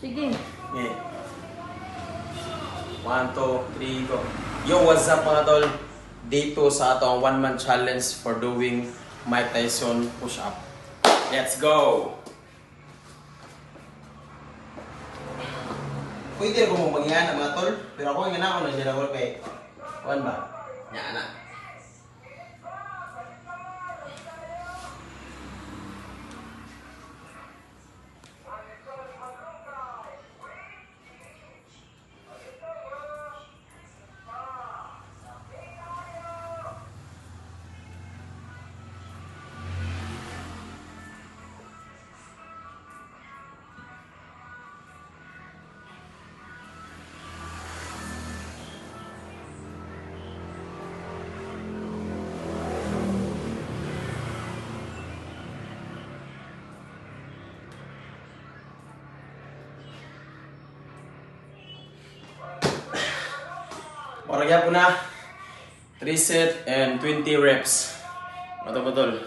Sige. Okay. 1, 2, 3, go. Yo, what's up mga tol? Day 2 sa atong 1-month challenge for doing Mike Tyson push-up. Let's go! Pwede ako mo magyan mga tol, pero ako yung ako nandiyan ako kay Juan ba? Yan na. Oragya po na 3 set and 20 reps. Betul-betul.